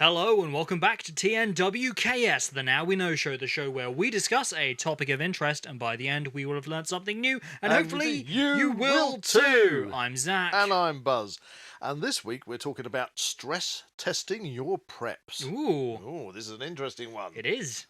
Hello and welcome back to TNWKS, the Now We Know Show, the show where we discuss a topic of interest, and by the end we will have learned something new, and hopefully you will too. I'm Zak. And I'm Buzz. And this week we're talking about stress testing your preps. Ooh. Ooh, this is an interesting one. It is.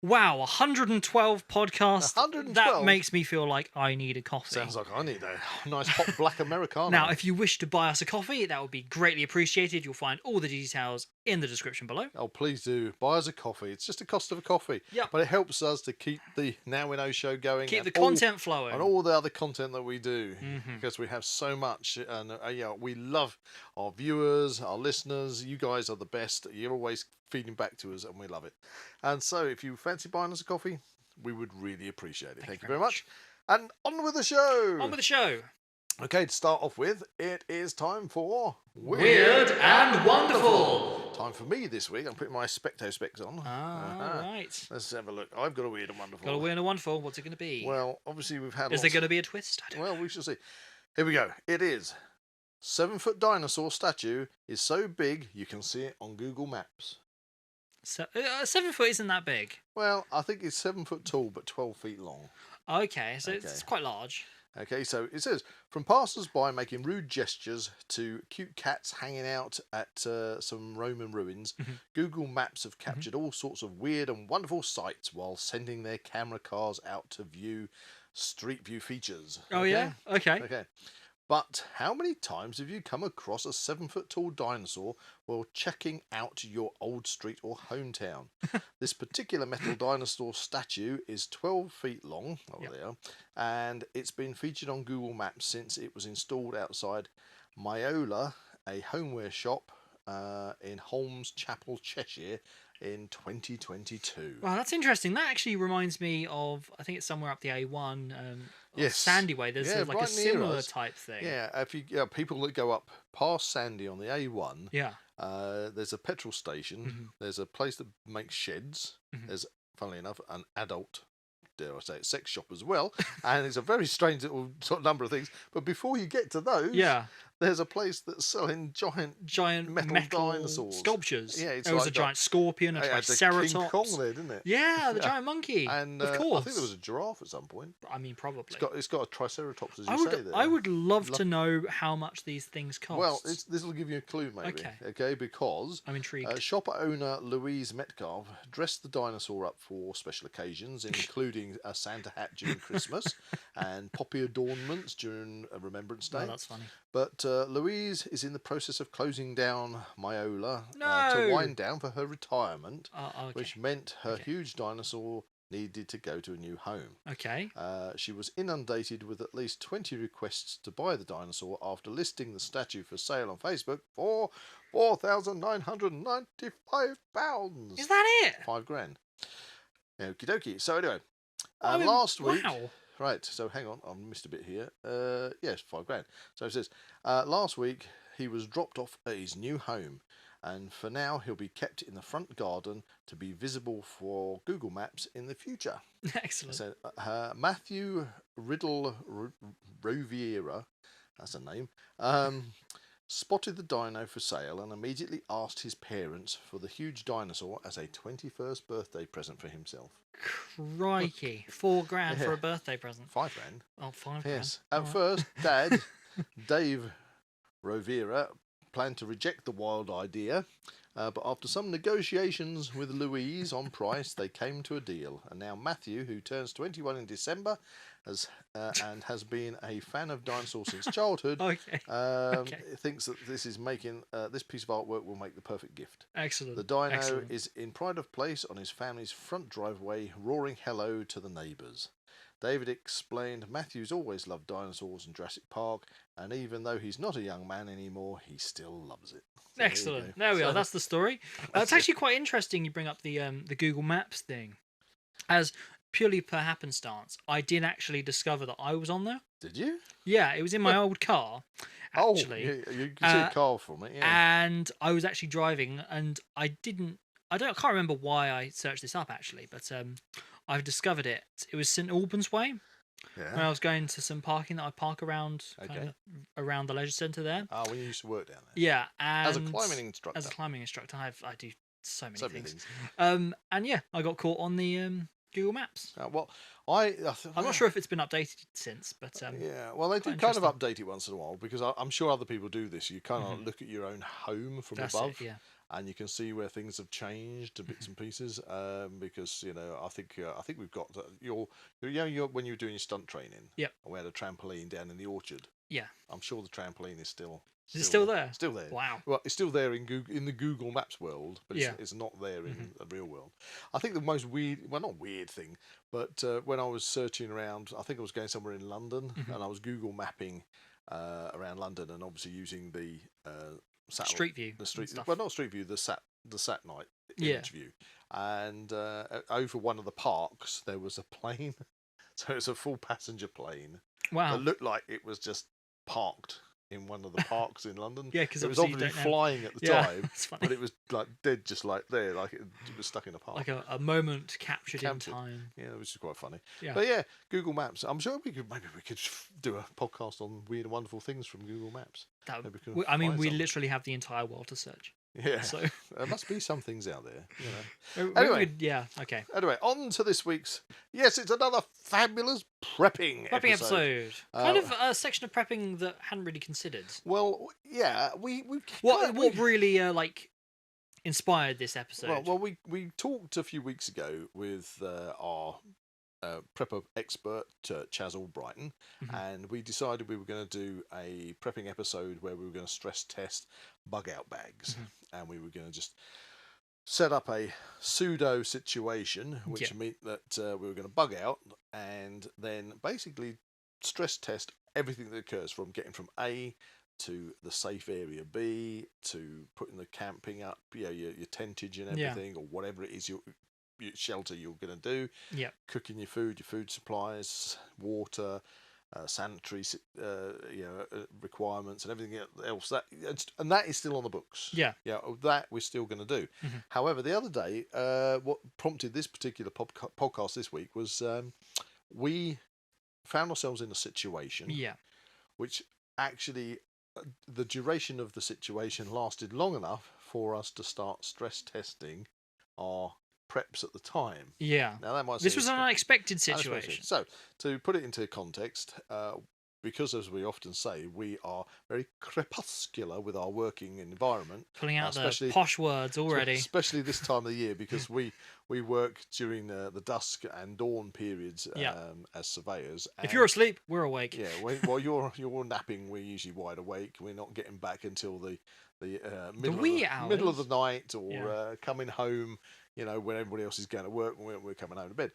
Wow, 112 podcasts. 112? That makes me feel like I need a coffee. Sounds like I need a nice hot black Americano. Now, if you wish to buy us a coffee, that would be greatly appreciated. You'll find all the details in the description below. Oh, please do. Buy us a coffee. It's just the cost of a coffee. Yep. But it helps us to keep the Now We Know show going. Keep the content flowing. And all the other content that we do. Because we have so much. And we love our viewers, our listeners. You guys are the best. You're always feeding back to us and we love it. And so if you fancy buying us a coffee, we would really appreciate it. Thank you very much. And on with the show. On with the show. Okay, to start off with, it is time for Weird and Wonderful. Time for me this week. I'm putting my Specto specs on. Right. Let's have a look. I've got a weird and wonderful. Got a weird and wonderful. What's it going to be? Well, obviously we've had. Is there going to be a twist? Well, we shall see. Here we go. It is 7-foot dinosaur statue is so big you can see it on Google Maps. So, 7 foot isn't that big. Well, I think it's 7 foot tall but 12 feet long. Okay, so it's quite large. Okay, so it says, from passers-by making rude gestures to cute cats hanging out at some Roman ruins, Google Maps have captured all sorts of weird and wonderful sights while sending their camera cars out to view street view features. Oh, yeah? Okay. Okay. But how many times have you come across a 7-foot tall dinosaur while checking out your old street or hometown? This particular metal dinosaur statue is 12 feet long, there, and it's been featured on Google Maps since it was installed outside Myola, a homeware shop in Holmes Chapel, Cheshire, in 2022. Wow, that's interesting. That actually reminds me of, I think it's somewhere up the A1, yes, Sandy Way. There's sort of like right a similar type thing. Yeah, if you people that go up past Sandy on the A1, there's a petrol station. There's a place that makes sheds. There's, funnily enough, an adult, dare I say it, sex shop as well. And it's a very strange little sort of number of things. But before you get to those, there's a place that's selling giant metal dinosaurs. Sculptures. Yeah, it's there was a giant scorpion, a triceratops. King Kong there, didn't it? Yeah, the giant monkey. And of course. I think there was a giraffe at some point. I mean, probably. It's got a triceratops, as you say there. I would love to know how much these things cost. Well, this will give you a clue, maybe. Okay, because I'm intrigued. Shop owner Louise Metcalf dressed the dinosaur up for special occasions, including a Santa hat during Christmas and poppy adornments during Remembrance Day. Oh, that's funny. But Louise is in the process of closing down Myola to wind down for her retirement, which meant her huge dinosaur needed to go to a new home. Okay. She was inundated with at least 20 requests to buy the dinosaur after listing the statue for sale on Facebook for £4,995. Is that it? £5,000. Okie dokie. So anyway, last week... Wow. Right, so hang on, I missed a bit here. Yes, £5,000. So it says, last week he was dropped off at his new home, and for now he'll be kept in the front garden to be visible for Google Maps in the future. Excellent. So Matthew Riddle Roviera, that's a name, spotted the dino for sale and immediately asked his parents for the huge dinosaur as a 21st birthday present for himself. Crikey. £4,000 for a birthday present. £5,000. Oh, £5,000. Yes. At first, Dad, Dave Rovera, planned to reject the wild idea, but after some negotiations with Louise on price, they came to a deal. And now Matthew, who turns 21 in December, and has been a fan of dinosaurs since childhood, thinks that this is making this piece of artwork will make the perfect gift. Excellent. The dino is in pride of place on his family's front driveway, roaring hello to the neighbours. David explained Matthew's always loved dinosaurs and Jurassic Park, and even though he's not a young man anymore, he still loves it. So excellent. There we are. That's the story. It's actually quite interesting you bring up the Google Maps thing, as purely per happenstance, I did actually discover that I was on there. Did you? Yeah, it was in my old car, actually. Oh, yeah, you can see a car from it, yeah. And I was actually driving, and I can't remember why I searched this up, actually, but I've discovered it. It was St Albans Way. Yeah. When I was going to some parking that I park around, kind of around the leisure centre there. Oh, when you used to work down there. Yeah, and as a climbing instructor. I do so many things. And yeah, I got caught on the Google Maps. Well, I'm not sure if it's been updated since, but yeah. Well, they do kind of update it once in a while, because I'm sure other people do this. You kind of look at your own home from above. Yeah. And you can see where things have changed to bits and pieces, because I think we've got when you were doing your stunt training. Yep. And we had a trampoline down in the orchard. Yeah. I'm sure the trampoline is still. Is it still there? Still there. Wow. Well, it's still there in the Google Maps world, but it's not there in the real world. I think the most not weird thing, but when I was searching around, I think I was going somewhere in London, and I was Google mapping around London, and obviously using the Street View. Well, not Street View, the sat night image view. And over one of the parks there was a plane. So it's a full passenger plane. Wow. That looked like it was just parked in one of the parks in London. Yeah, because it was obviously flying at the time, but it was like dead, just like there, like it was stuck in a park. Like a moment captured in time. Yeah, which is quite funny. Yeah. But yeah, Google Maps. I'm sure maybe we could do a podcast on weird and wonderful things from Google Maps. We literally have the entire world to search. Yeah. So there must be some things out there. Anyway, okay. Anyway, on to this week's. Yes, it's another fabulous prepping episode. Kind of a section of prepping that I hadn't really considered. Well, yeah, what really inspired this episode? Well, we talked a few weeks ago with our prepper expert Chaz Albrighton, and we decided we were going to do a prepping episode where we were going to stress test bug out bags, and we were going to just set up a pseudo situation, which meant that we were going to bug out and then basically stress test everything that occurs, from getting from A to the safe area B, to putting the camping up, your tentage and everything, or whatever it is your shelter you're going to do. Cooking your food supplies, water, sanitary requirements, and everything else. That is still on the books. That we're still going to do. However, the other day, what prompted this particular podcast this week was we found ourselves in a situation which actually the duration of the situation lasted long enough for us to start stress testing our preps at the time. Now this was an unexpected situation. So to put it into context, because as we often say, we are very crepuscular with our working environment. Pulling out the posh words already. Especially this time of the year, because we work during the dusk and dawn periods as surveyors. If you're asleep, we're awake. Yeah, while you're napping, we're usually wide awake. We're not getting back until the middle of the night, or coming home, when everybody else is going to work, and we're coming home to bed.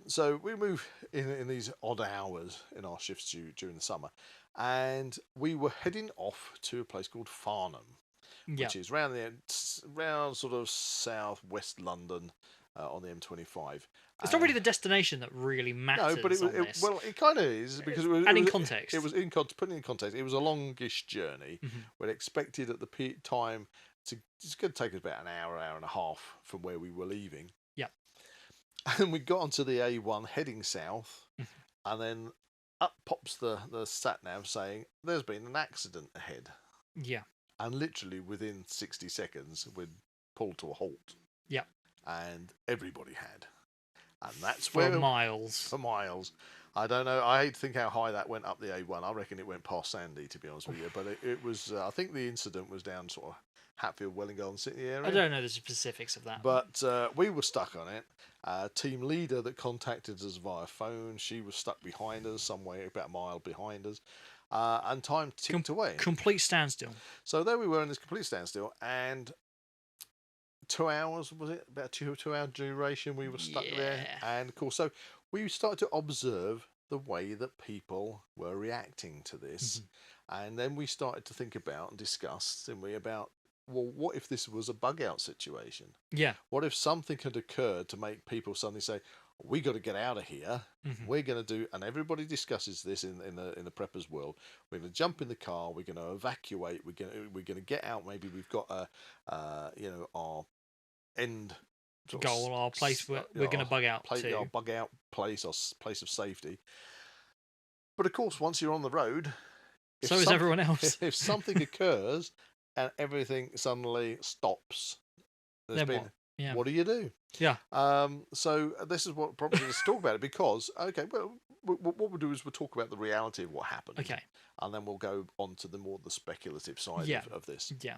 So we move in these odd hours in our shifts during the summer, and we were heading off to a place called Farnham, which is round sort of southwest London on the M25. It's not really the destination that really matters. No, but it kind of is, because in context. It was putting in context. It was a longish journey. We'd expected at the peak time it's going to take us about an hour and a half from where we were leaving. And we got onto the A1 heading south, and then up pops the sat nav saying there's been an accident ahead. And literally within 60 seconds we'd pulled to a halt. And everybody had. And that's for miles. I don't know. I hate to think how high that went up the A1. I reckon it went past Sandy, to be honest with you. But it was. I think the incident was down sort of Hatfield, Welling Garden City area. I don't know the specifics of that. But we were stuck on it. Team leader that contacted us via phone, she was stuck behind us, somewhere about a mile behind us. And time ticked away. Complete standstill. So there we were in this complete standstill, and 2 hours, was it? About 2 hour duration we were stuck there. And of course, so we started to observe the way that people were reacting to this. And then we started to think about and discuss, didn't we, about, well, what if this was a bug out situation? What if something had occurred to make people suddenly say, we got to get out of here. Mhm. We're going to do, and everybody discusses this in the preppers world. We're going to jump in the car. We're going to evacuate. We're going to get out. Maybe we've got our end sort of Goal, our place we're going to bug out to. our bug out place, our place of safety. But of course, once you're on the road, So is everyone else. if something occurs and everything suddenly stops, Yeah. what do you do? Yeah. So this is what probably let's talk about it, because well, what we'll do is we'll talk about the reality of what happened. Okay. And then we'll go on to the speculative side of this. Yeah.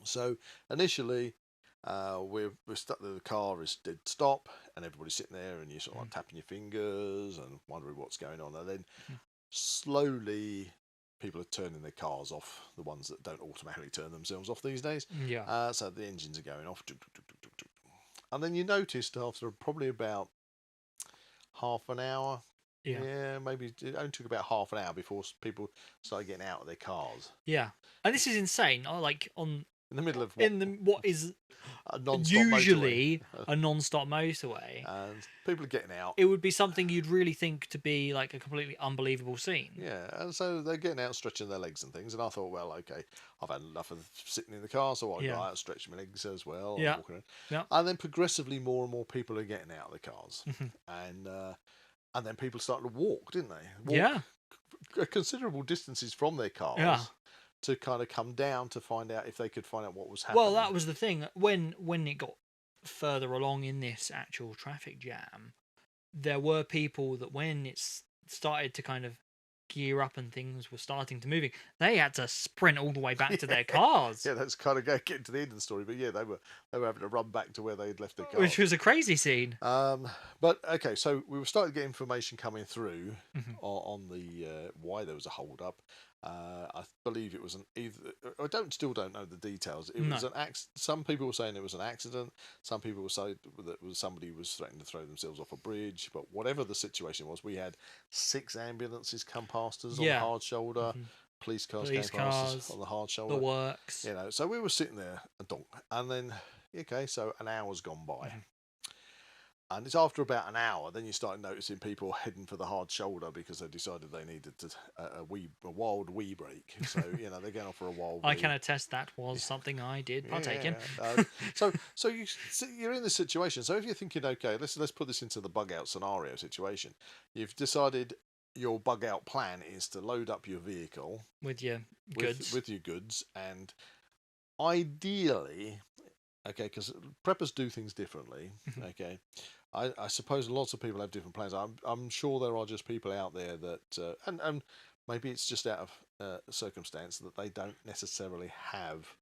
So initially, we're stuck. The car is dead stop, and everybody's sitting there, and you're sort of like tapping your fingers and wondering what's going on. And then slowly, people are turning their cars off. The ones that don't automatically turn themselves off these days. Yeah. So the engines are going off. And then you noticed after probably about half an hour. Yeah, maybe it only took about half an hour before people started getting out of their cars. Yeah. And this is insane. Like in the middle of what is a non-stop usually motorway. a non-stop motorway. And people are getting out. It would be something you'd really think to be like a completely unbelievable scene. Yeah, and so they're getting out, stretching their legs and things. And I thought, well, okay, I've had enough of sitting in the car, so I'll go out and stretch my legs as well. Yeah. And then progressively, more and more people are getting out of the cars, and then people started to walk, didn't they? Considerable distances from their cars. To kind of come down to find out if they could find out what was happening. Well, that was the thing. When it got further along in this actual traffic jam, there were people that when it started to kind of gear up and things were starting to moving, they had to sprint all the way back to their cars. Yeah, that's kind of getting to the end of the story. But yeah, they were having to run back to where they'd left their cars, which was a crazy scene. But okay, so we were starting to get information coming through on the why there was a hold up. I believe it was I still don't know the details. It was an accident. Some people were saying it was an accident. Some people were saying that somebody was threatening to throw themselves off a bridge. But whatever the situation was, we had 6 ambulances come past us on the hard shoulder. Police cars came past us on the hard shoulder. The works. So we were sitting there, and then so an hour's gone by. And it's after about an hour, then you start noticing people heading for the hard shoulder because they decided they needed a wild wee break. So they're going off for a wild. I can attest that was something I did partake in. So you're in this situation. So if you're thinking, okay, let's put this into the bug out scenario situation. You've decided your bug out plan is to load up your vehicle with your goods, with your goods, and ideally. Okay, because preppers do things differently. Okay, I suppose lots of people have different plans. I'm sure there are just people out there that, and maybe it's just out of circumstance that they don't necessarily have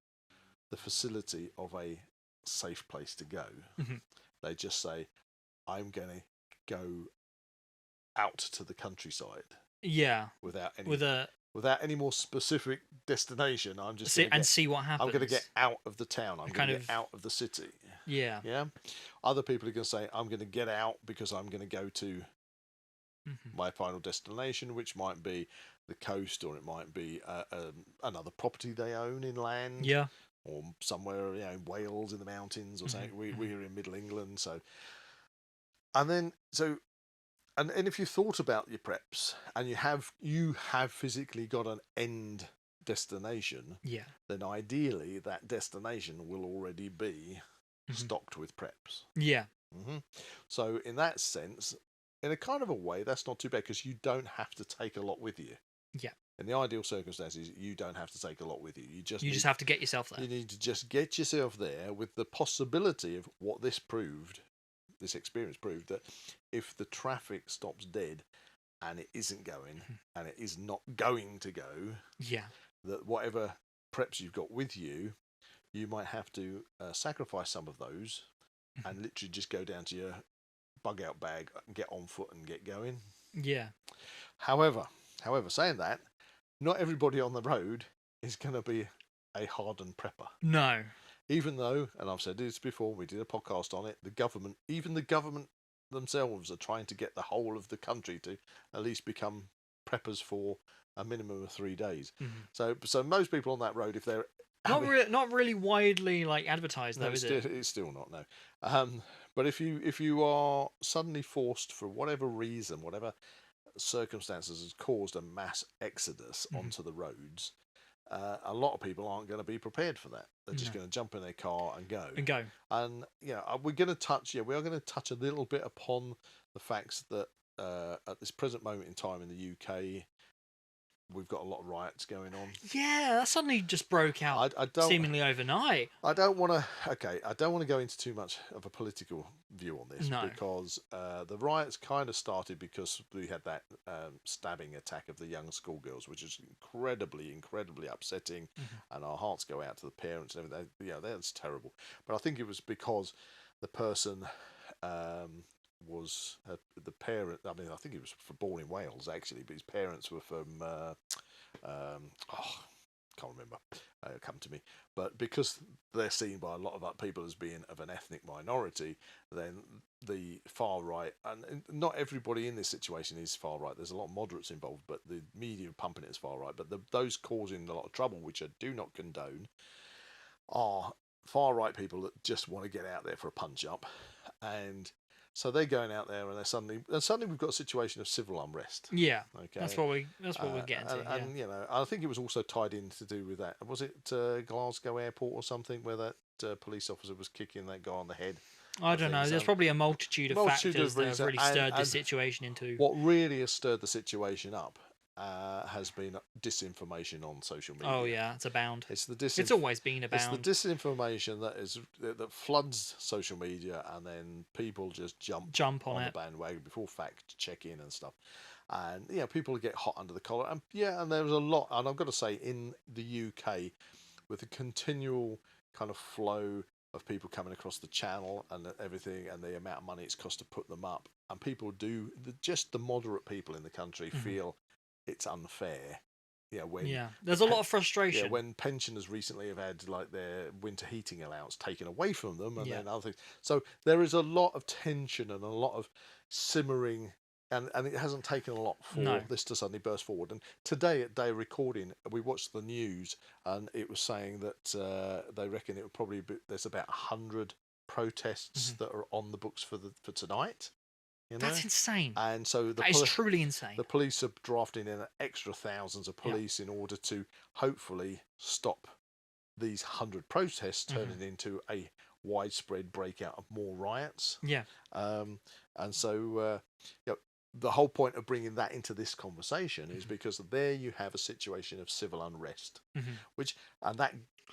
the facility of a safe place to go. They just say, "I'm going to go out to the countryside." Yeah, without any more specific destination. I'm just see what happens. I'm going to get out of the town. I'm going to get out of the city. Yeah. Yeah. Other people are going to say, I'm going to get out because I'm going to go to my final destination, which might be the coast, or it might be another property they own inland. Yeah. Or somewhere, in Wales in the mountains or something. We're in Middle England, so. And if you thought about your preps and you have physically got an end destination, then ideally that destination will already be stocked with preps. Yeah. So in that sense, in a kind of a way, that's not too bad because you don't have to take a lot with you. Yeah. In the ideal circumstances, you don't have to take a lot with you. You just have to get yourself there. You need to just get yourself there with the possibility of what this experience proved, that if the traffic stops dead and it isn't going and it is not going to go, that whatever preps you've got with you, you might have to sacrifice some of those and literally just go down to your bug out bag and get on foot and get going. Yeah. However, saying that, not everybody on the road is going to be a hardened prepper. No. Even though, and I've said this before, we did a podcast on it, even the government themselves are trying to get the whole of the country to at least become preppers for a minimum of 3 days. So most people on that road, if they're Not really widely like advertised though, No, is it? it's still not, no. But if you are suddenly forced for whatever reason, whatever circumstances has caused a mass exodus onto the roads, a lot of people aren't going to be prepared for that. They're just going to jump in their car and go. And we're going to touch. Yeah, we are going to touch a little bit upon the facts that at this present moment in time in the UK, we've got a lot of riots going on. Yeah, that suddenly just broke out seemingly overnight. I don't want to. Okay, I don't want to go into too much of a political view on this because the riots kind of started because we had that stabbing attack of the young schoolgirls, which is incredibly upsetting, and our hearts go out to the parents and everything. Yeah, that's terrible. But I think it was because the person was the parent. I mean, I think he was born in Wales actually, but his parents were from. Can't remember. Come to me. But because they're seen by a lot of people as being of an ethnic minority, then the far right, and not everybody in this situation is far right. There's a lot of moderates involved, but the media are pumping it as far right. But those causing a lot of trouble, which I do not condone, are far right people that just want to get out there for a punch up, and so they're going out there, and suddenly we've got a situation of civil unrest. Yeah, okay, that's what we're getting to. And I think it was also tied in to do with that. Was it Glasgow Airport or something where that police officer was kicking that guy on the head? I don't know. There's probably a multitude of factors that have really stirred the situation into. What really has stirred the situation up has been disinformation on social media. Oh yeah, it's abound. It's always been abound. It's the disinformation that floods social media, and then people just jump on the bandwagon before fact checking and stuff. And people get hot under the collar. And and there was a lot. And I've got to say, in the UK, with the continual kind of flow of people coming across the channel and everything, and the amount of money it's cost to put them up, and people just the moderate people in the country feel it's unfair. There's a lot of frustration. When pensioners recently have had like their winter heating allowance taken away from them, and then other things. So there is a lot of tension and a lot of simmering, and it hasn't taken a lot for this to suddenly burst forward. And today at day recording, we watched the news, and it was saying that they reckon it would probably be, there's about 100 protests that are on the books for tonight. That's insane. And so that is truly insane. The police are drafting in extra thousands of police in order to hopefully stop these 100 protests turning into a widespread breakout of more riots. Yeah. And so the whole point of bringing that into this conversation is because there you have a situation of civil unrest, which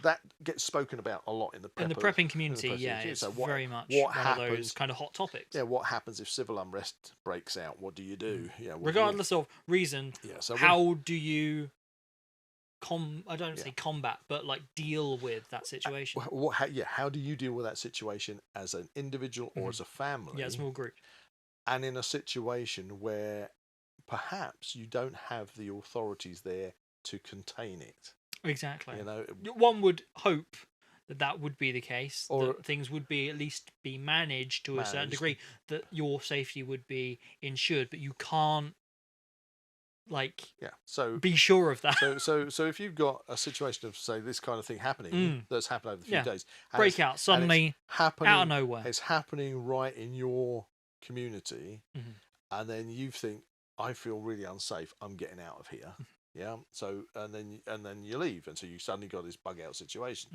that gets spoken about a lot in the prepping community. It's very much one of those kind of hot topics. Yeah, what happens if civil unrest breaks out? What do you do? Regardless of reason. Yeah. So how do you I don't say combat, but like deal with that situation? How do you deal with that situation as an individual or as a family? Yeah, a small group. And in a situation where perhaps you don't have the authorities there to contain it. Exactly. One would hope that would be the case, or that things would be at least be managed to a certain degree, that your safety would be ensured, but you can't be sure of that. So if you've got a situation of, say, this kind of thing happening that's happened over a few days, breakout suddenly out of nowhere, it's happening right in your community, and then you think, I feel really unsafe, I'm getting out of here. So and then you leave, and so you suddenly got this bug out situation,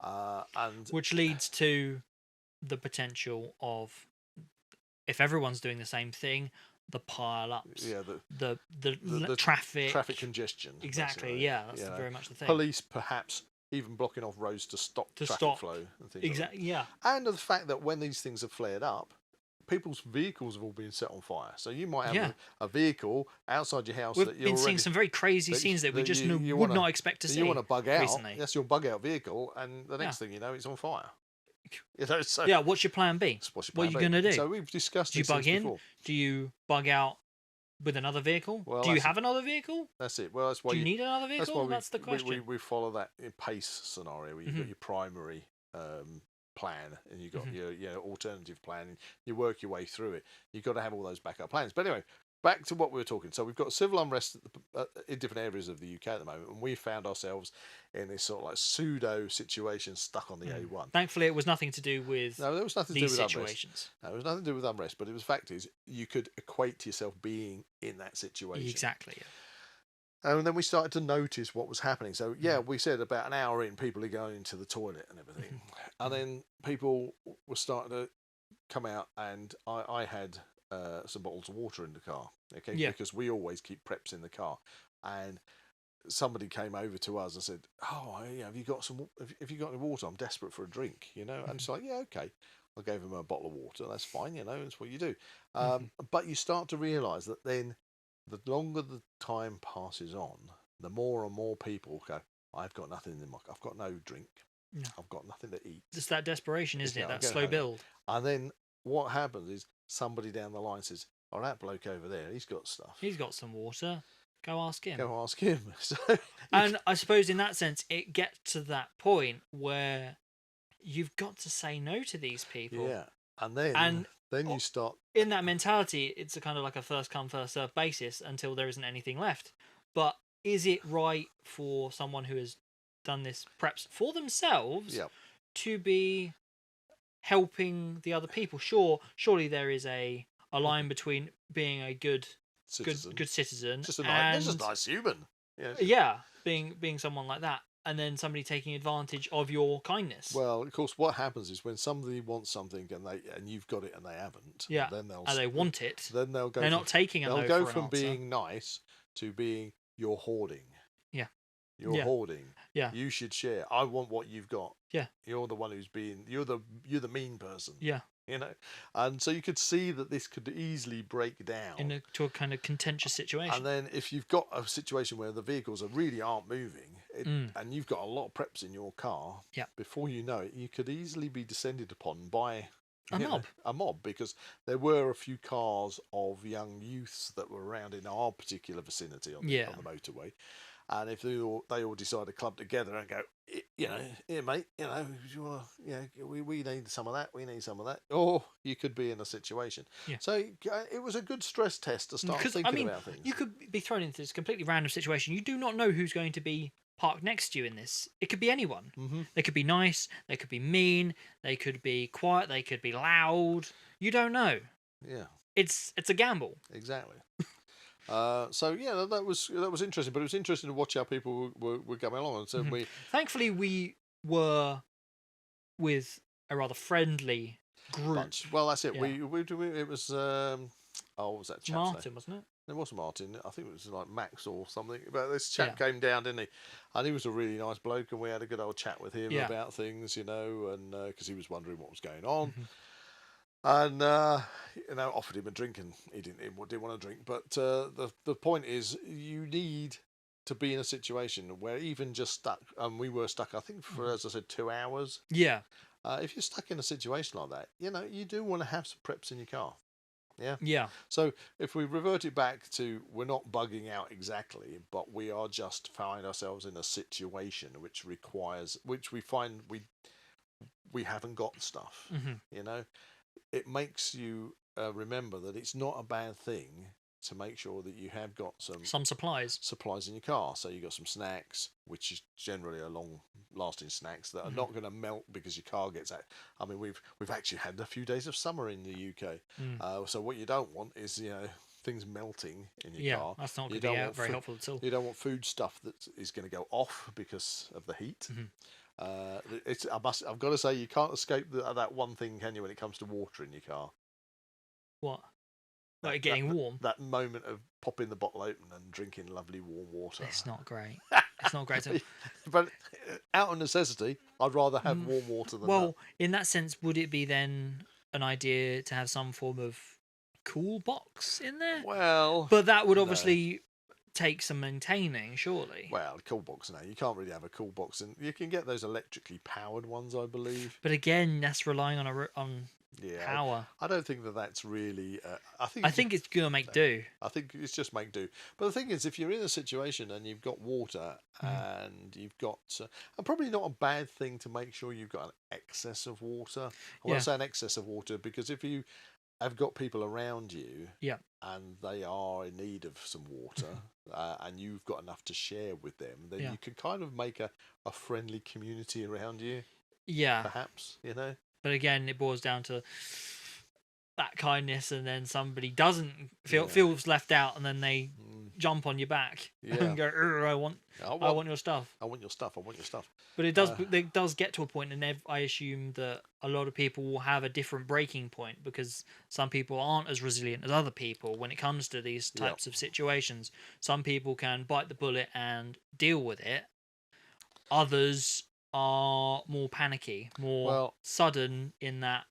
and which leads to the potential of, if everyone's doing the same thing, the pile ups, the traffic congestion. Exactly. That's very much the thing. Police perhaps even blocking off roads to stop traffic flow and things. Exactly. And the fact that when these things have flared up, people's vehicles have all been set on fire. So you might have a vehicle outside your house. We've been seeing some very crazy scenes that we just would not expect to see. You want to bug out. Recently. That's your bug out vehicle, and the next thing you know, it's on fire. So what's your plan B? What are you going to do? So we've discussed. Do you bug in? Before. Do you bug out with another vehicle? Do you have another vehicle? That's it. Well, that's why you need another vehicle. That's the question. We follow that PACE scenario where you've got your primary plan, and you've got your alternative plan, and you work your way through it. You've got to have all those backup plans. But anyway, back to what we were talking. So we've got civil unrest in different areas of the UK at the moment, and we found ourselves in this sort of like pseudo situation stuck on the A1. Thankfully, it was nothing to do with No, there was nothing to do these with situations. unrest. No, it was nothing to do with unrest, but the fact is, you could equate yourself being in that situation. Exactly. Yeah. And then we started to notice what was happening. So, we said about an hour in, people are going into the toilet and everything. And then people were starting to come out, and I had some bottles of water in the car, okay? Yeah. Because we always keep preps in the car. And somebody came over to us and said, "Oh, have you got any water? I'm desperate for a drink, you know." And it's like, "Yeah, okay." I gave him a bottle of water. That's fine, you know. That's what you do. But you start to realise that then, the longer the time passes on, the more and more people go, "I've got nothing in my. I've got no drink. No. I've got nothing to eat." It's that desperation, isn't it? That slow build. And then what happens is somebody down the line says, "Oh, that bloke over there, he's got stuff. He's got some water. Go ask him." Go ask him." So, and I suppose in that sense, it gets to that point where you've got to say no to these people. Yeah, and then you start in that mentality. It's a kind of like a first come first served basis until there isn't anything left. But is it right for someone who has done this perhaps for themselves to be helping the other people? Surely there is a line between being a good citizen, just a nice human. Being someone like that, and then somebody taking advantage of your kindness. Well, of course, what happens is when somebody wants something and you've got it and they haven't, then they want it. Then they'll go. They're not taking. They'll go from being nice to being you're hoarding. Yeah. You're hoarding. Yeah. You should share. I want what you've got. Yeah. You're the one who's being. You're the mean person. Yeah. You know, and so you could see that this could easily break down to a kind of contentious situation. And then if you've got a situation where the vehicles really aren't moving, and you've got a lot of preps in your car, before you know it, you could easily be descended upon by a mob, because there were a few cars of young youths that were around in our particular vicinity on the motorway. And if they all decide to club together and go, here, mate, you want to, we need some of that, we need some of that. Or you could be in a situation. Yeah. So it was a good stress test to start thinking about things. You could be thrown into this completely random situation. You do not know who's going to be parked next to you in this. It could be anyone. Mm-hmm. They could be nice, they could be mean, they could be quiet, they could be loud. You don't know. Yeah. It's a gamble. Exactly. So that was interesting, but it was interesting to watch how people were going along. And so thankfully we were with a rather friendly group. Bunch. Well, that's it. Yeah. It was what was that chap's Martin, name? Wasn't it? It wasn't Martin. I think it was like Max or something. But this chap came down, didn't he? And he was a really nice bloke, and we had a good old chat with him about things, and because he was wondering what was going on. Mm-hmm. And offered him a drink, and he didn't want to drink. But the point is, you need to be in a situation where even just stuck, and we were stuck, I think, for, as I said, 2 hours. Yeah. If you're stuck in a situation like that, you do want to have some preps in your car. Yeah. Yeah. So if we revert it back to, we're not bugging out exactly, but we are just find ourselves in a situation which we find we haven't got stuff. Mm-hmm. It makes you remember that it's not a bad thing to make sure that you have got some supplies in your car. So you've got some snacks, which is generally a long-lasting snacks that are not going to melt because your car gets out. I mean, we've actually had a few days of summer in the UK. So what you don't want is things melting in your car. That's not going to be very helpful at all. You don't want food stuff that is going to go off because of the heat. Mm-hmm. I've got to say, you can't escape that one thing, can you, when it comes to water in your car? What? Like getting warm? That moment of popping the bottle open and drinking lovely warm water. It's not great. It's not great. But out of necessity, I'd rather have warm water than that. Well, in that sense, would it be then an idea to have some form of cool box in there? Well... But that would obviously... take some maintaining, surely. Well, cool box you can't really have a cool box, and you can get those electrically powered ones, I believe. But again, that's relying on power. I don't think that's really. I think it's gonna make do. I think it's just make do. But the thing is, if you're in a situation and you've got water and you've got, and probably not a bad thing to make sure you've got an excess of water. I want to say an excess of water, because if you have got people around you, Yeah. and they are in need of some water, and you've got enough to share with them, then Yeah. you can kind of make a friendly community around you, Yeah. perhaps, you know? But again, it boils down to that kindness, and then somebody doesn't feels left out, and then they jump on your back and go, I want your stuff. I want your stuff. I want your stuff. But it does get to a point, and I assume that a lot of people will have a different breaking point, because some people aren't as resilient as other people when it comes to these types of situations. Some people can bite the bullet and deal with it. Others are more panicky, more sudden in that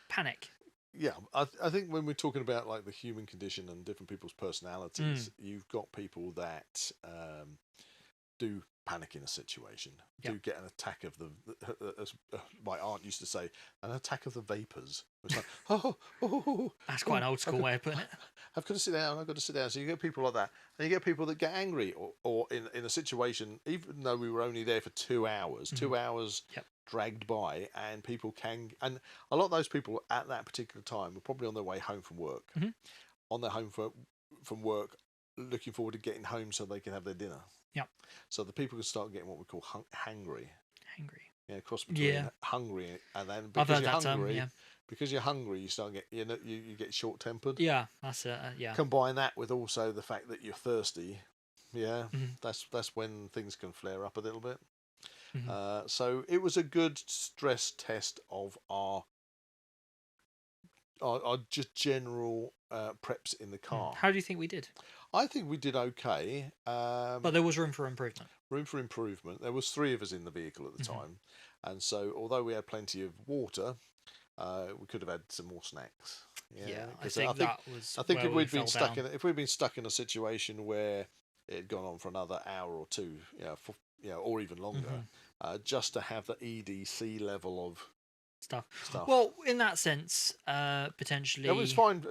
panic. Yeah, I think when we're talking about like the human condition and different people's personalities, you've got people that do panic in a situation, do get an attack of the, as my aunt used to say, an attack of the vapors. It's like, that's quite an old school way of putting it. I've got to sit down. I've got to sit down. So you get people like that, and you get people that get angry, or in a situation, even though we were only there for 2 hours, 2 hours. Dragged by, and people can, and a lot of those people at that particular time were probably on their way home from work, on their home from work, looking forward to getting home so they can have their dinner. So the people can start getting what we call hangry. Yeah, cross between hungry and then because you're hungry. Because you're hungry, you start you get short tempered. Yeah, that's it. Combine that with also the fact that you're thirsty. Yeah, that's when things can flare up a little bit. So it was a good stress test of our just general preps in the car. How do you think we did? I think we did okay. But there was room for improvement. There was 3 of us in the vehicle at the time, and so although we had plenty of water, we could have had some more snacks. Yeah, I think that was. I think if we'd been stuck in a situation where it had gone on for another hour or 2, or even longer. Just to have the EDC level of stuff. Well, in that sense, potentially... It was fine.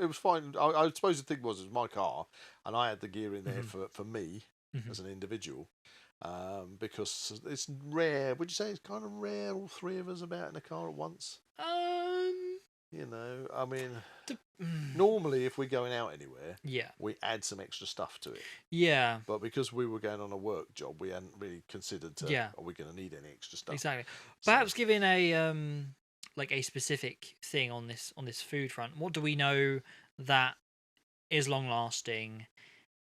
I suppose the thing was, it was my car, and I had the gear in there for me as an individual, because it's rare. Would you say it's kind of rare, all 3 of us about in a car at once? I mean, normally if we're going out anywhere, we add some extra stuff to it. Yeah. But because we were going on a work job, we hadn't really considered are we going to need any extra stuff? Exactly. Perhaps giving a like a specific thing on this food front. What do we know that is long lasting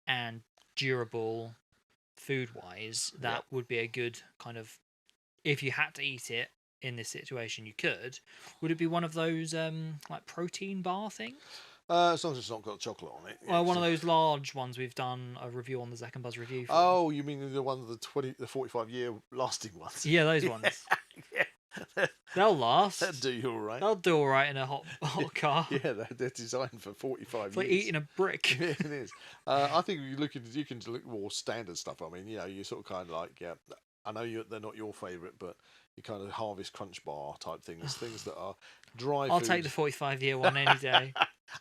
and durable food wise that would be a good kind of, if you had to eat it in this situation, would it be one of those like protein bar things? As long as it's not got chocolate on it. Well, one of those large ones we've done a review on the Zak and Buzz review for. Oh, you mean the one, the 45-year lasting ones? Yeah, those ones. They'll last. They'll do you all right. They'll do all right in a hot car. Yeah, they're designed for 45 it's like years. eating a brick. Yeah, it is. I think you can look more standard stuff. I mean, you sort of kind of like, I know they're not your favourite, but you kind of Harvest Crunch Bar type things that are dry I'll food. take the 45-year one any day.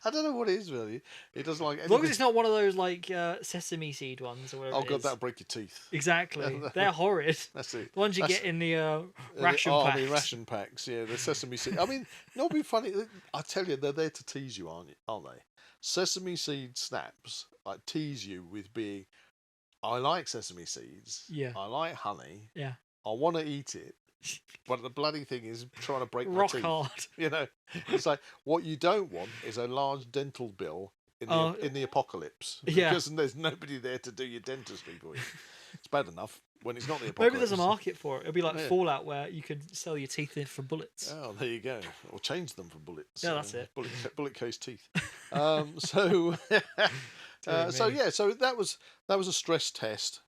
I don't know what it is really. It doesn't like anything. As long as it's not one of those like sesame seed ones or whatever. Oh god, that'll break your teeth. Exactly. They're horrid. That's it. The ones you get in the ration packs. The ration packs, yeah, the sesame seed. I mean, not be funny. I tell you, they're there to tease you, aren't they? Sesame seed snaps like tease you with being, I like sesame seeds. Yeah. I like honey. Yeah. I want to eat it. But the bloody thing is trying to break my rock teeth. hard. It's like what you don't want is a large dental bill in the apocalypse. Because there's nobody there to do your dentistry for you. It's bad enough when it's not the apocalypse. Maybe there's a market for it. It'll be like Fallout where you could sell your teeth in for bullets. Oh, there you go. Or change them for bullets. Yeah, that's it. Bullet case teeth. So that was a stress test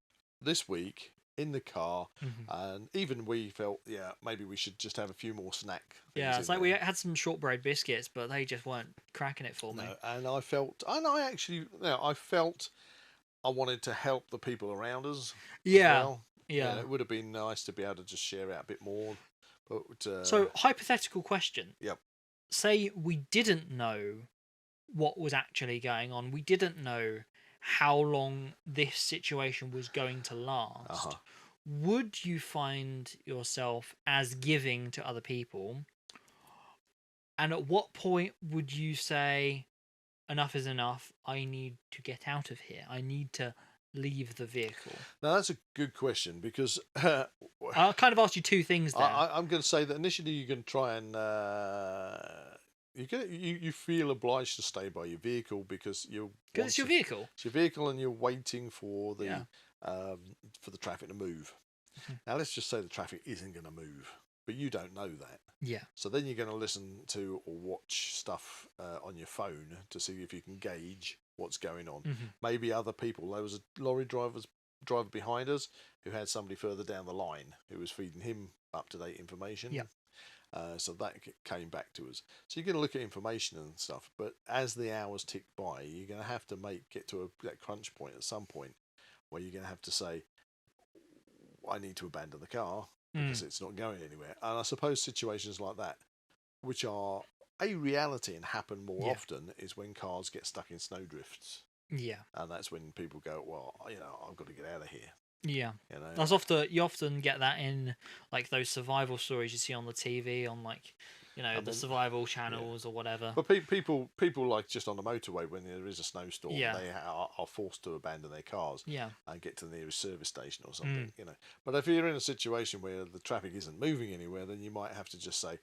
this week in the car, and even we felt maybe we should just have a few more snack things. It's like we had some shortbread biscuits, but they just weren't cracking it for me. And I felt I wanted to help the people around us as well. It would have been nice to be able to just share out a bit more, but so hypothetical question. Yep. Say we didn't know what was actually going on, we didn't know how long this situation was going to last. Would you find yourself as giving to other people And at what point would you say enough is enough? I need to get out of here. I need to leave the vehicle. Now that's a good question because I kind of asked you two things there. I'm going to say that initially you're going to try and you feel obliged to stay by your vehicle because it's your vehicle. It's your vehicle, and you're waiting for the Yeah. for the traffic to move. Mhm. Now let's just say the traffic isn't going to move, but you don't know that. Yeah. So then you're going to listen to or watch stuff on your phone to see if you can gauge what's going on. Mhm. Maybe other people. There was a lorry driver behind us who had somebody further down the line who was feeding him up-to-date information. Yeah. So that came back to us. So you're going to look at information and stuff, but as the hours tick by, you're going to have to get to that crunch point at some point where you're going to have to say, I need to abandon the car because it's not going anywhere. And I suppose situations like that, which are a reality and happen more often, is when cars get stuck in snowdrifts. Yeah. And that's when people go, well, I've got to get out of here. Yeah. You often get that in like those survival stories you see on the TV, on like, the survival channels or whatever. But people like just on the motorway when there is a snowstorm, they are forced to abandon their cars and get to the nearest service station or something, But if you're in a situation where the traffic isn't moving anywhere, then you might have to just say,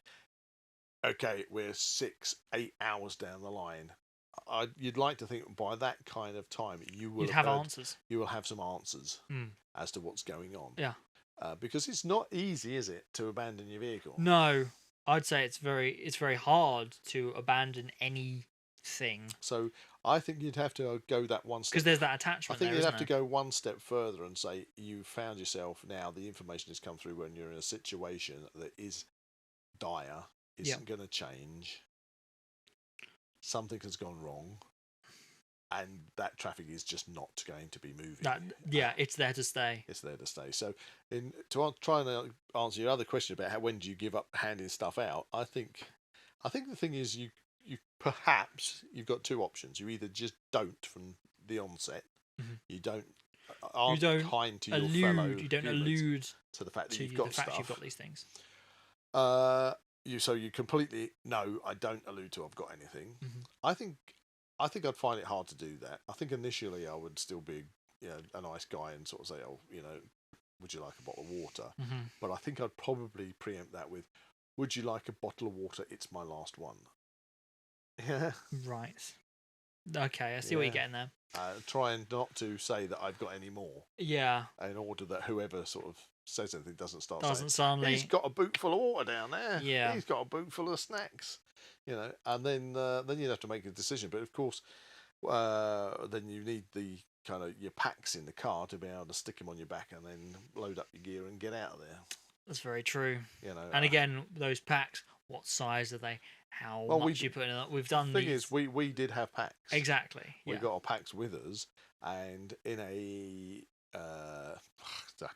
okay, we're 6-8 hours down the line. You'd like to think by that kind of time you'd have answers. You will have some answers as to what's going on. Yeah. Because it's not easy, is it, to abandon your vehicle? No, I'd say it's very hard to abandon anything. So I think you'd have to go that one step. Because there's that attachment. I think you'd have to go one step further and say you found yourself now. The information has come through when you're in a situation that is dire, isn't going to change. Something has gone wrong, and that traffic is just not going to be moving. It's there to stay. It's there to stay. So, to try and answer your other question about when do you give up handing stuff out, I think the thing is you perhaps you've got two options. You either just don't from the onset. Mm-hmm. You don't kind to your fellow. You don't allude to the fact that you've got stuff. You've got these things. You completely no, I don't allude to I've got anything. Mm-hmm. I think I'd find it hard to do that. I think initially I would still be a nice guy and sort of say, would you like a bottle of water? Mm-hmm. But I think I'd probably preempt that with, would you like a bottle of water? It's my last one. Yeah. Right. Okay, I see what you're getting there. Trying not to say that I've got any more. Yeah. In order that whoever sort of says anything doesn't saying, suddenly... he's got a boot full of water down there. Yeah. He's got a boot full of snacks. And then you'd have to make a decision. But of course, then you need the kind of your packs in the car to be able to stick them on your back and then load up your gear and get out of there. That's very true. And again, those packs, what size are they? How much you put in it? We've done the thing is, we did have packs. Exactly. We got our packs with us, and in a I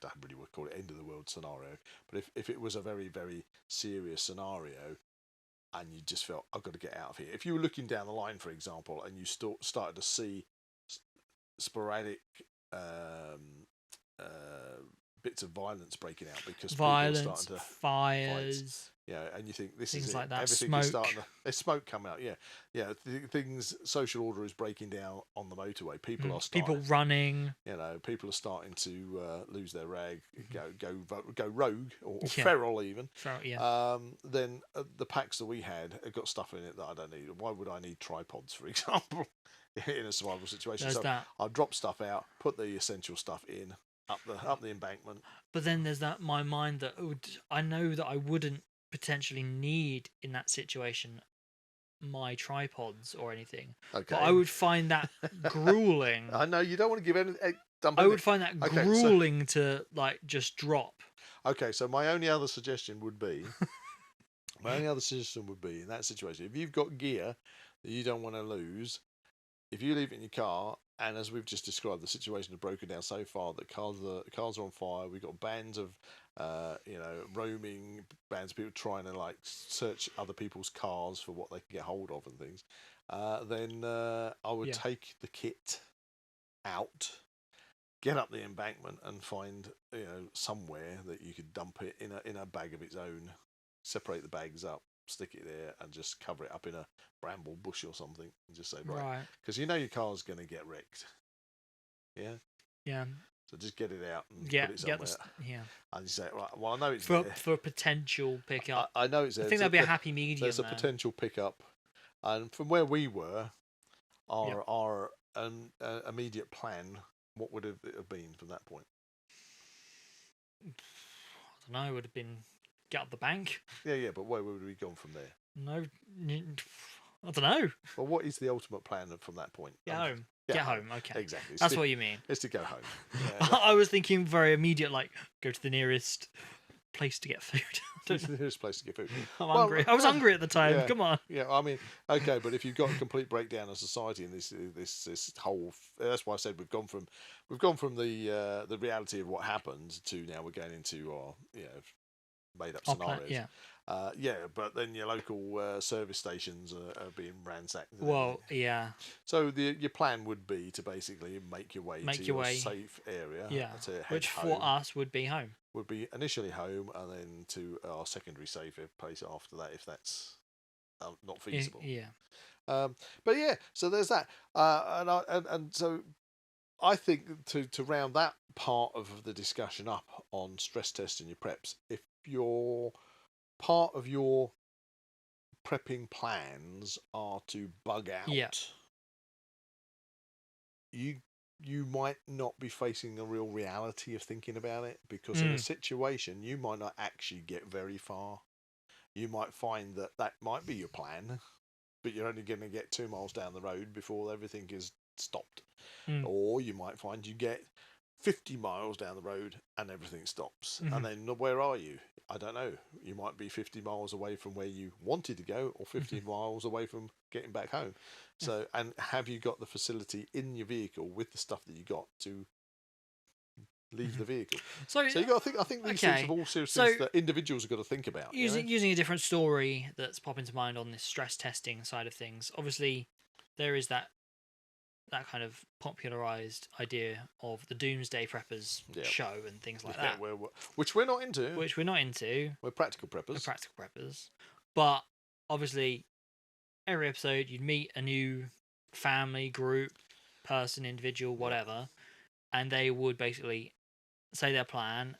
don't really would call it end of the world scenario, but if it was a very, very serious scenario, and you just felt I've got to get out of here. If you were looking down the line, for example, and you started to see sporadic bits of violence breaking out because people are starting to fires. And you think this things is it. Like that. Everything smoke. is starting to. There's smoke coming out. Things. Social order is breaking down on the motorway. People are starting. People running. People are starting to lose their rag, go rogue or feral even. Then the packs that we had have got stuff in it that I don't need. Why would I need tripods, for example, in a survival situation? There's that. I'll drop stuff out, put the essential stuff in up the embankment. But then there's that my mind that I know that I wouldn't potentially need in that situation my tripods or anything. Okay. But I would find that grueling. I know you don't want to give any. I would find that grueling to like just drop. Okay, so my only other suggestion would be in that situation, if you've got gear that you don't want to lose, if you leave it in your car, and as we've just described, the situation has broken down so far that cars are on fire. We've got bands of roaming bands of people trying to like search other people's cars for what they can get hold of and things. Then I would take the kit out, get up the embankment, and find somewhere that you could dump it in a bag of its own. Separate the bags up, stick it there and just cover it up in a bramble bush or something, and just say Right. because you know your car's going to get wrecked. Yeah. Yeah. So just get it out and Get put it somewhere. yeah. And you say, right, well, I know it's For there. for potential pickup. I know it's there. I think there'll be a happy medium. There's a potential pickup, and from where we were, Yep. our immediate plan, what would it have been from that point? I don't know. It would have been get up the bank. Yeah, but where would we gone from there? No, I don't know. Well, what is the ultimate plan from that point? Get home. Get home. Okay. Exactly. That's what you mean. It's to go home. I was thinking very immediate, like go to the nearest place to get food. It's the nearest place to get food. I'm hungry. I was hungry at the time. Yeah, Come on. Yeah, I mean, okay, but if you've got a complete breakdown of society and this whole, that's why I said we've gone from the reality of what happened to now we're going into our made up scenarios. But then your local service stations are being ransacked. Well, yeah. So your plan would be to basically make your way to your safe area. Yeah. To head Which home. for us would be home. Would be initially home, and then to our secondary safe place after that, if that's not feasible. Yeah. But yeah, so there's that, and so I think to round that part of the discussion up on stress testing your preps, if your part of your prepping plans are to bug out, you might not be facing the real reality of thinking about it, because in a situation you might not actually get very far. You might find that might be your plan, but you're only going to get 2 miles down the road before everything is stopped. Or you might find you get 50 miles down the road and everything stops. And then where are you? I don't know. You might be 50 miles away from where you wanted to go, or 50 miles away from getting back home. So, and have you got the facility in your vehicle with the stuff that you got to leave the vehicle? So you got to think. I think these things are all serious things that individuals have got to think about. Using a different story that's popping to mind on this stress testing side of things. Obviously, there is that kind of popularized idea of the Doomsday Preppers show and things like that, which we're not into. We're practical preppers. But obviously, every episode you'd meet a new family, group, person, individual, whatever, and they would basically say their plan,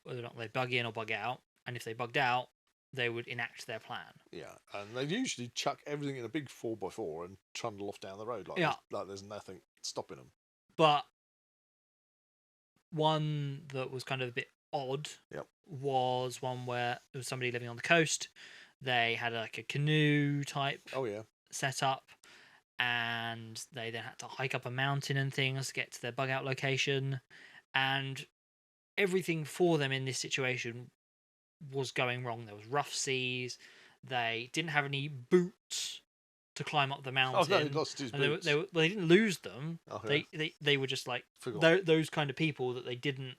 whether or not they bug in or bug out, and if they bugged out, they would enact their plan. Yeah, and they usually chuck everything in a big 4x4 and trundle off down the road like there's nothing stopping them. But one that was kind of a bit odd was one where there was somebody living on the coast. They had like a canoe type set up, and they then had to hike up a mountain and things to get to their bug out location, and everything for them in this situation was going wrong. There was rough seas. They didn't have any boots to climb up the mountain. Oh no, he lost his boots. They didn't lose them. Oh, yeah. They were just like those kind of people that they didn't.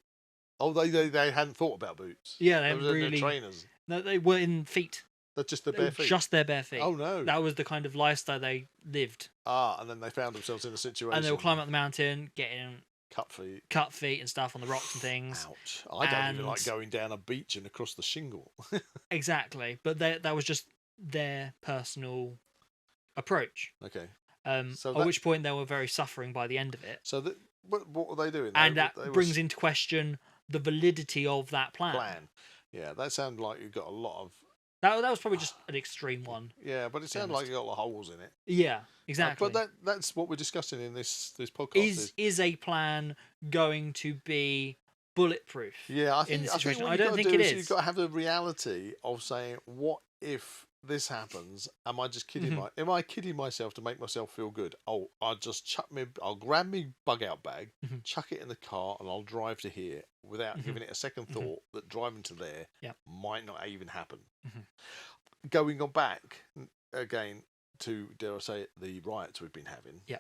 Oh, they hadn't thought about boots. Yeah, they were really trainers. No, they were in feet. They're just their bare feet. Just their bare feet. Oh no, that was the kind of lifestyle they lived. And then they found themselves in a situation. And they would climb up the mountain, getting cut feet and stuff on the rocks and things. Ouch! I don't even like going down a beach and across the shingle. Exactly, but that was just their personal approach. Okay. At which point they were very suffering by the end of it. So what were they doing? And that brings into question the validity of that plan. Yeah, that sounded like you got a lot of. That was probably just an extreme one. Yeah, but it sounded like you got a lot of holes in it. Yeah, exactly. But that's what we're discussing in this podcast. Is a plan going to be bulletproof? Yeah, I think I don't think it is. You've got to have the reality of saying, what if this happens? Am I just kidding? Am I kidding myself to make myself feel good? Oh, I'll grab me bug out bag, chuck it in the car, and I'll drive to here without giving it a second thought that driving to there might not even happen. Going on back again to, dare I say it, the riots we've been having. Yeah.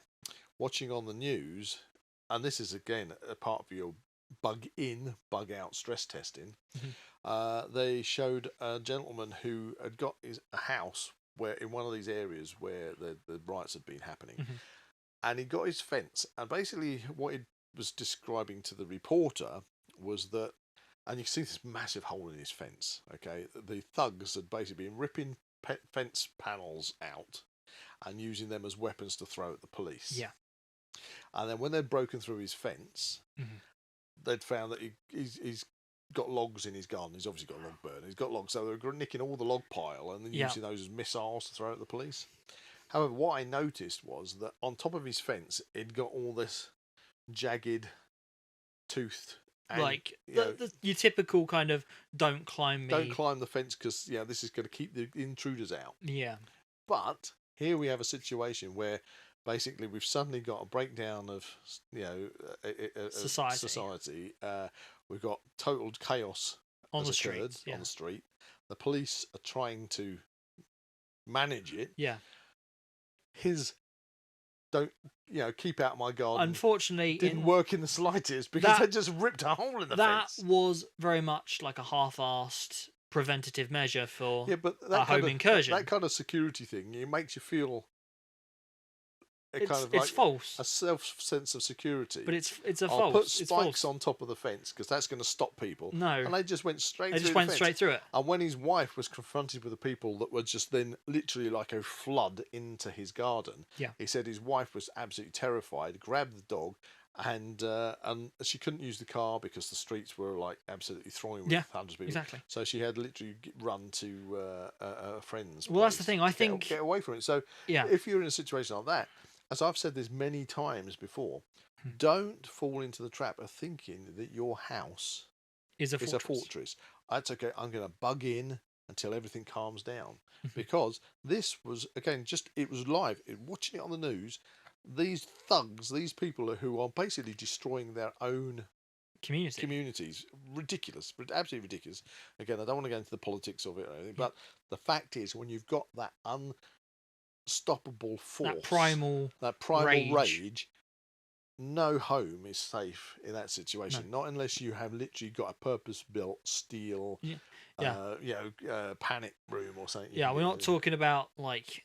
Watching on the news, and this is again a part of your bug in, bug out stress testing. They showed a gentleman who had got a house where in one of these areas where the riots had been happening, and he got his fence, and basically what he was describing to the reporter was that, and you can see this massive hole in his fence. Okay, the thugs had basically been ripping fence panels out and using them as weapons to throw at the police. Yeah. And then when they'd broken through his fence, they'd found that he's got logs in his garden. He's obviously got a log burner. He's got logs, so they were nicking all the log pile and then using those as missiles to throw at the police. However, what I noticed was that on top of his fence, he'd got all this jagged, toothed, and, like your typical kind of don't climb the fence because this is going to keep the intruders out. Yeah. But here we have a situation where basically we've suddenly got a breakdown of society. We've got total chaos on the street. streets. Yeah. On the street, the police are trying to manage it. Yeah. His keep out my garden. Unfortunately, didn't work in the slightest because they just ripped a hole in the fence. That was very much like a half-assed preventative measure for a home incursion. That kind of security thing, it makes you feel it's false. A sense of security. But it's a I'll false. put spikes on top of the fence because that's going to stop people. No. And they just went straight through it. And when his wife was confronted with the people that were just then literally like a flood into his garden, he said his wife was absolutely terrified, grabbed the dog, and she couldn't use the car because the streets were like absolutely thronging with hundreds of people. Exactly. So she had literally run to a friend's Well, that's the thing. I think get away from it. So if you're in a situation like that, as I've said this many times before, don't fall into the trap of thinking that your house is a fortress. That's okay. I'm going to bug in until everything calms down, because this was it was live. Watching it on the news, these thugs, these people who are basically destroying their own communities, ridiculous, absolutely ridiculous. Again, I don't want to go into the politics of it or anything, but the fact is, when you've got that unstoppable force, that primal rage, no home is safe in that situation. Not unless you have literally got a purpose-built steel, panic room or something. Yeah, we're not talking about like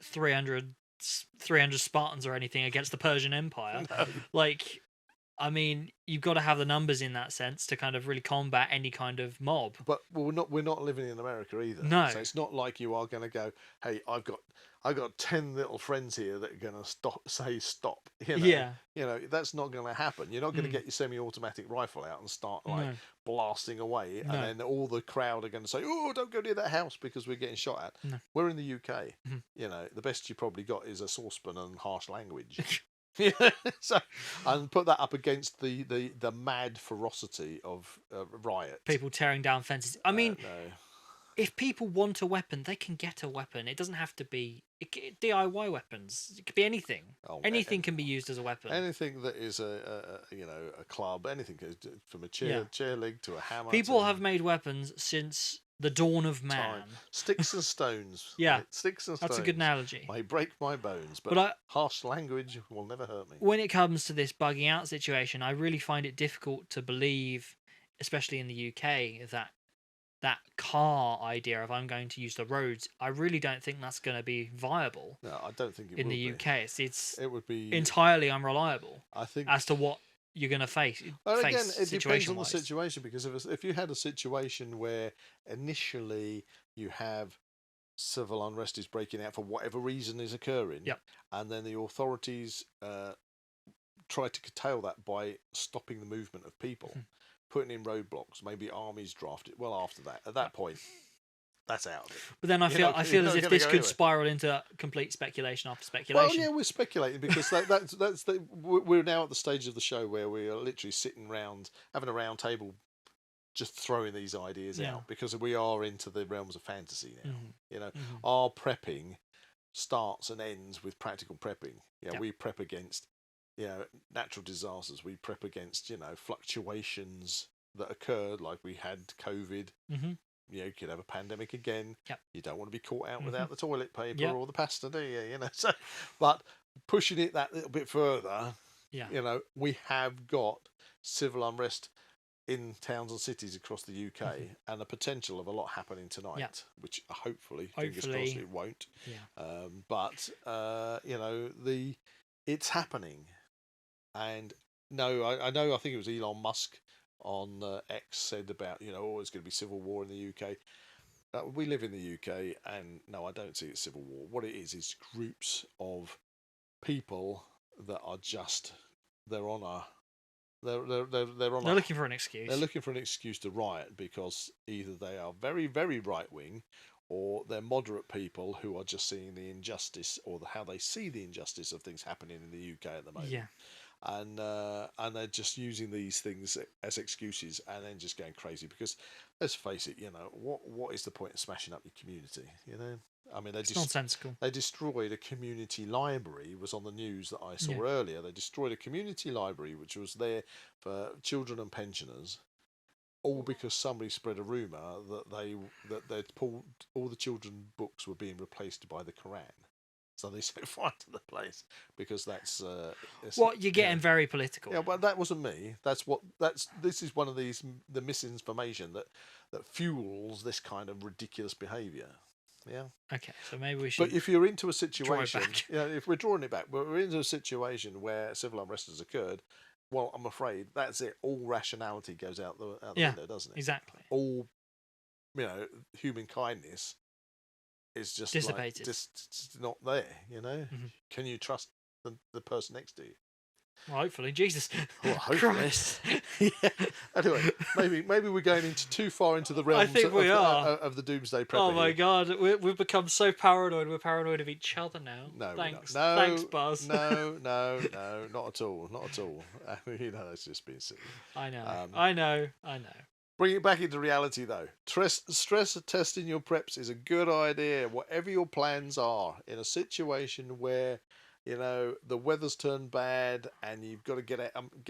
300 Spartans or anything against the Persian Empire. No. Like, I mean, you've got to have the numbers in that sense to kind of really combat any kind of mob. But we're not living in America either. No. So it's not like you are going to go, hey, I've got 10 little friends here that are going to say stop. That's not going to happen. You're not going to get your semi-automatic rifle out and start blasting away, and then all the crowd are going to say, "Oh, don't go near that house because we're getting shot at." No. We're in the UK. The best you probably got is a saucepan and harsh language. So, and put that up against the mad ferocity of riot. People tearing down fences. I mean, if people want a weapon, they can get a weapon. It doesn't have to be DIY weapons. It could be anything. Anything can be used as a weapon. Anything that is a club. Anything from a chair leg to a hammer. People have made weapons since the dawn of man. Time. Sticks and stones. Yeah, right? Sticks and stones. That's a good analogy. May break my bones, but harsh language will never hurt me. When it comes to this bugging out situation, I really find it difficult to believe, especially in the UK, that car idea of I'm going to use the roads, I really don't think that's going to be viable. No, I don't think it in will the be. UK. It would be entirely unreliable. I think as to what you're going to face. Well, again, it depends on the situation, because if you had a situation where initially you have civil unrest is breaking out for whatever reason is occurring, and then the authorities try to curtail that by stopping the movement of people. Putting in roadblocks, maybe armies drafted. Well, after that, at that point, that's out of it. But then I feel as if this could spiral into complete speculation after speculation. Well, yeah, we're speculating because we're now at the stage of the show where we are literally sitting round, having a round table, just throwing these ideas out, because we are into the realms of fantasy now. Our prepping starts and ends with practical prepping. We prep against natural disasters. We prep against fluctuations that occurred, like we had COVID. You could have a pandemic again. You don't want to be caught out without the toilet paper or the pasta, do you? So, but pushing it that little bit further, we have got civil unrest in towns and cities across the UK, and the potential of a lot happening tonight, which hopefully, fingers crossed, it won't. But it's happening. And no, I know. I think it was Elon Musk on X said about it's going to be civil war in the UK. we live in the UK, and no, I don't see it civil war. What it is groups of people that are just they're on a they're on They're a looking for an excuse. they're looking for an excuse to riot because either they are very, very right wing, or they're moderate people who are just seeing the injustice or how they see the injustice of things happening in the UK at the moment. Yeah. And they're just using these things as excuses and then just going crazy because let's face it, what is the point of smashing up your community? I mean, It's nonsensical. they destroyed a community library. It was on the news that I saw earlier. They destroyed a community library which was there for children and pensioners, all because somebody spread a rumour that they'd pulled all the children's books were being replaced by the Quran. So they set fire to the place because that's You're getting very political. Yeah, but that wasn't me. This is one of the misinformation that fuels this kind of ridiculous behaviour. Yeah. Okay, so maybe we should. But if you're into a situation, back. If we're drawing it back, we're into a situation where civil unrest has occurred. Well, I'm afraid that's it. All rationality goes out the window, doesn't it? Exactly. All human kindness is just dissipated. Just not there. Mm-hmm. Can you trust the person next to you? Well, hopefully, Jesus. Well, hopefully. Christ. Anyway, maybe we're going into too far into the realms of the doomsday prepping. Oh my God, we've become so paranoid. We're paranoid of each other now. No, thanks, thanks, Buzz. No, not at all, not at all. That's just being silly. I know. Bring it back into reality, though. Stress testing your preps is a good idea. Whatever your plans are, in a situation where the weather's turned bad and you've got to get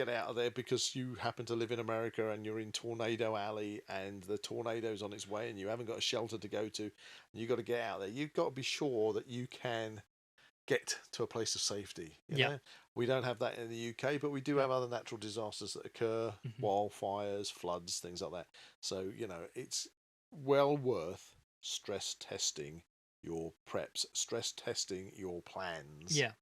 out of there because you happen to live in America and you're in Tornado Alley and the tornado's on its way and you haven't got a shelter to go to and you've got to get out there. You've got to be sure that you can get to a place of safety. You know? We don't have that in the UK, but we do have other natural disasters that occur, wildfires, floods, things like that. So, it's well worth stress testing your preps, stress testing your plans. Yeah.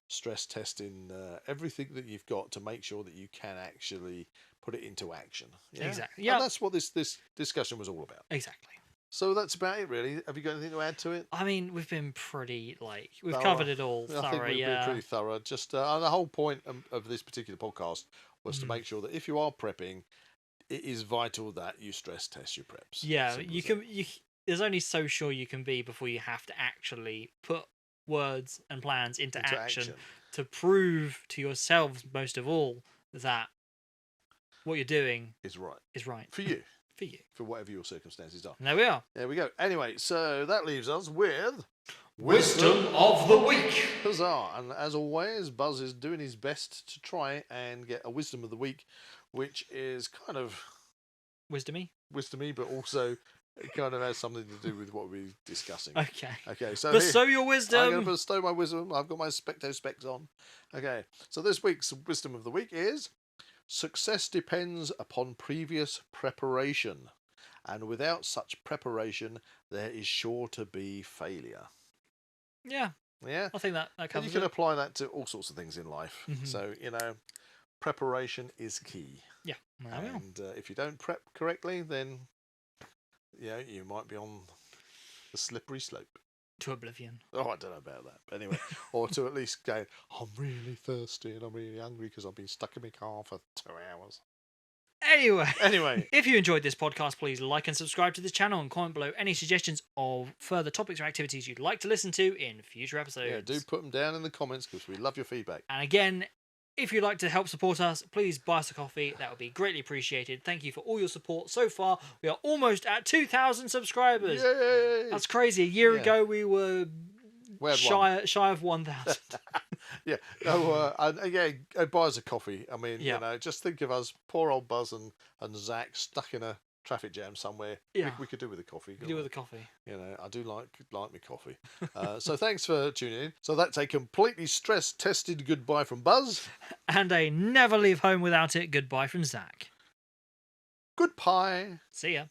Stress testing everything that you've got to make sure that you can actually put it into action. Yeah? Exactly. Yeah. And that's what this discussion was all about. Exactly. So that's about it, really. Have you got anything to add to it? I mean, we've been pretty, we've covered it all thorough, I think we've been pretty thorough. Just the whole point of this particular podcast was to make sure that if you are prepping, it is vital that you stress test your preps. Yeah, there's only so sure you can be before you have to actually put words and plans into action to prove to yourselves, most of all, that what you're doing is right. For you. For whatever your circumstances are. And there we are. There we go. Anyway, so that leaves us with Wisdom of the Week. Huzzah. And as always, Buzz is doing his best to try and get a Wisdom of the Week, which is kind of wisdomy, but also it kind of has something to do with what we're discussing. Okay. So bestow your wisdom. I'm going to bestow my wisdom. I've got my specto specs on. Okay. So this week's Wisdom of the Week is: success depends upon previous preparation, and without such preparation, there is sure to be failure. Yeah. I think that covers and you can apply that to all sorts of things in life. So, preparation is key. Yeah. And if you don't prep correctly, then you might be on the slippery slope. To oblivion. Oh, I don't know about that. But anyway, or to at least go, I'm really thirsty and I'm really hungry because I've been stuck in my car for 2 hours. Anyway, if you enjoyed this podcast, please like and subscribe to this channel and comment below any suggestions of further topics or activities you'd like to listen to in future episodes. Yeah, do put them down in the comments because we love your feedback. And again, if you'd like to help support us, please buy us a coffee. That would be greatly appreciated. Thank you for all your support so far. We are almost at 2,000 subscribers. Yay! That's crazy. A year ago, we were shy of 1,000. Yeah. Buy us a coffee. I mean, just think of us, poor old Buzz and Zak, stuck in a traffic jam somewhere. Yeah. We could do with a coffee. We could do with a coffee. I do like my coffee. So thanks for tuning in. So that's a completely stress-tested goodbye from Buzz. And a never leave home without it goodbye from Zak. Goodbye. See ya.